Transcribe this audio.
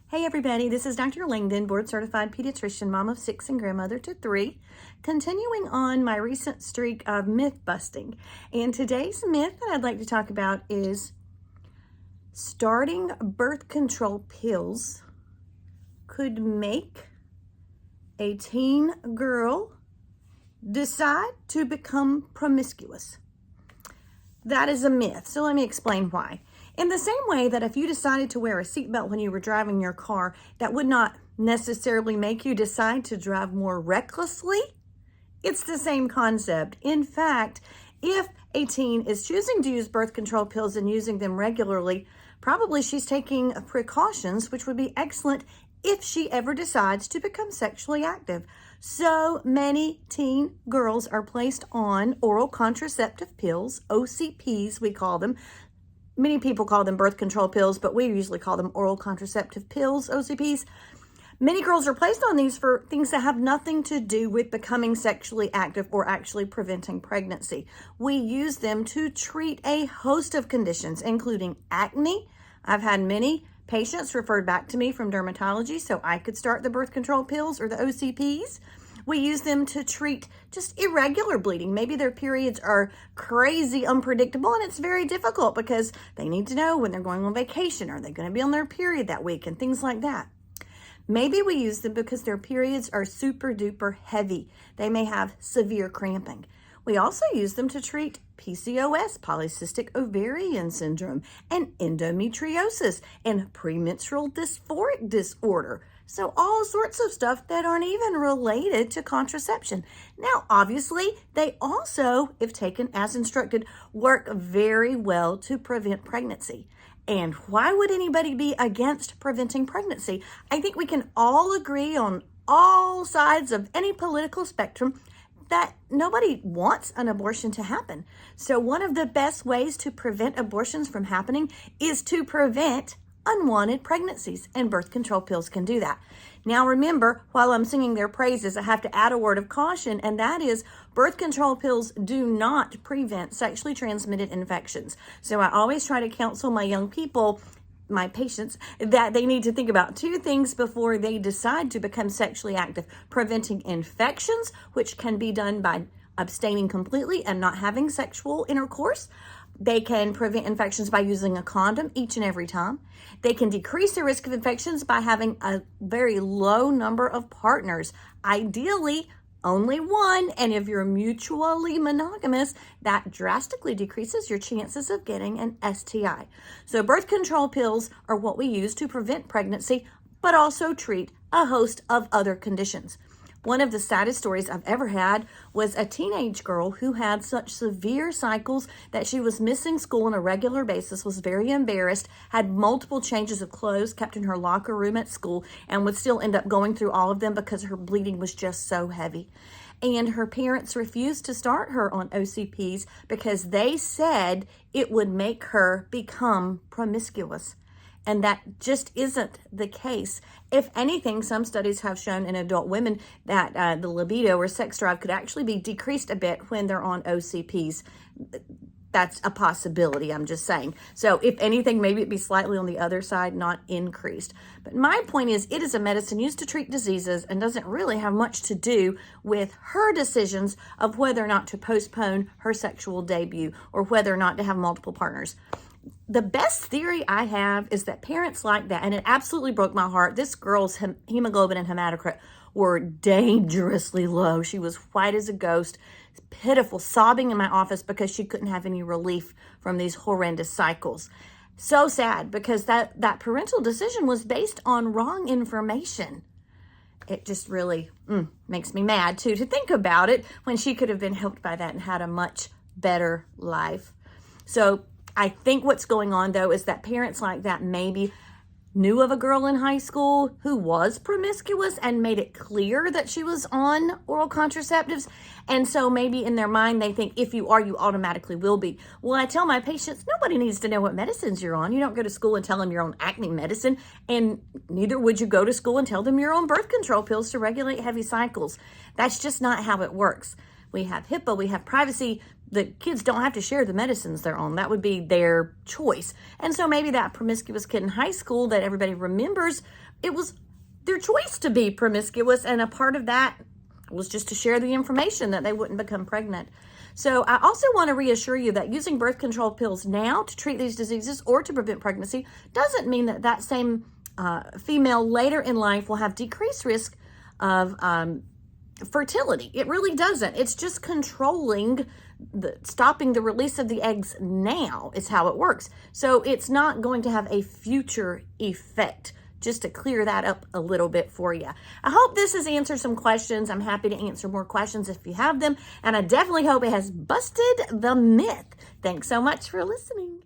Hey everybody, this is Dr. Langdon, board certified pediatrician, mom of 6 and grandmother to 3, continuing on my recent streak of myth busting. And today's myth that I'd like to talk about is starting birth control pills could make a teen girl decide to become promiscuous. That is a myth, so let me explain why. In the same way that if you decided to wear a seatbelt when you were driving your car, that would not necessarily make you decide to drive more recklessly. It's the same concept. In fact, if a teen is choosing to use birth control pills and using them regularly, probably she's taking precautions, which would be excellent if she ever decides to become sexually active. So many teen girls are placed on oral contraceptive pills, OCPs we call them. Many people call them birth control pills, but we usually call them oral contraceptive pills, OCPs. Many girls are placed on these for things that have nothing to do with becoming sexually active or actually preventing pregnancy. We use them to treat a host of conditions, including acne. I've had many patients referred back to me from dermatology so I could start the birth control pills or the OCPs. We use them to treat just irregular bleeding. Maybe their periods are crazy unpredictable and it's very difficult because they need to know when they're going on vacation. Are they going to be on their period that week and things like that? Maybe we use them because their periods are super duper heavy. They may have severe cramping. We also use them to treat PCOS, polycystic ovarian syndrome, and endometriosis and premenstrual dysphoric disorder. So all sorts of stuff that aren't even related to contraception. Now, obviously, they also, if taken as instructed, work very well to prevent pregnancy. And why would anybody be against preventing pregnancy? I think we can all agree on all sides of any political spectrum that nobody wants an abortion to happen. So one of the best ways to prevent abortions from happening is to prevent unwanted pregnancies, and birth control pills can do that. Now remember, while I'm singing their praises, I have to add a word of caution, and that is birth control pills do not prevent sexually transmitted infections. So I always try to counsel my young people, my patients, that they need to think about two things before they decide to become sexually active: preventing infections, which can be done by abstaining completely and not having sexual intercourse. They can prevent infections by using a condom each and every time. They can decrease the risk of infections by having a very low number of partners, ideally only one, and if you're mutually monogamous, that drastically decreases your chances of getting an STI. So birth control pills are what we use to prevent pregnancy, but also treat a host of other conditions. One of the saddest stories I've ever had was a teenage girl who had such severe cycles that she was missing school on a regular basis, was very embarrassed, had multiple changes of clothes kept in her locker room at school, and would still end up going through all of them because her bleeding was just so heavy. And her parents refused to start her on OCPs because they said it would make her become promiscuous. And that just isn't the case. If anything, some studies have shown in adult women that the libido or sex drive could actually be decreased a bit when they're on OCPs. That's a possibility, I'm just saying. So if anything, maybe it'd be slightly on the other side, not increased. But my point is, it is a medicine used to treat diseases and doesn't really have much to do with her decisions of whether or not to postpone her sexual debut or whether or not to have multiple partners. The best theory I have is that parents like that, and it absolutely broke my heart. This girl's hemoglobin and hematocrit were dangerously low. She was white as a ghost, pitiful, sobbing in my office because she couldn't have any relief from these horrendous cycles. So sad, because that parental decision was based on wrong information. It just really makes me mad, too, to think about it when she could have been helped by that and had a much better life. So I think what's going on, though, is that parents like that maybe knew of a girl in high school who was promiscuous and made it clear that she was on oral contraceptives. And so maybe in their mind, they think if you are, you automatically will be. Well, I tell my patients, nobody needs to know what medicines you're on. You don't go to school and tell them you're on acne medicine, and neither would you go to school and tell them you're on birth control pills to regulate heavy cycles. That's just not how it works. We have HIPAA, we have privacy. the kids don't have to share the medicines they're on. That would be their choice. And so maybe that promiscuous kid in high school that everybody remembers, it was their choice to be promiscuous, and a part of that was just to share the information that they wouldn't become pregnant. So I also want to reassure you that using birth control pills now to treat these diseases or to prevent pregnancy doesn't mean that that same female later in life will have decreased risk of fertility. It really doesn't. It's just controlling stopping the release of the eggs now is how it works. So it's not going to have a future effect. Just to clear that up a little bit for you. I hope this has answered some questions. I'm happy to answer more questions if you have them. And I definitely hope it has busted the myth. Thanks so much for listening.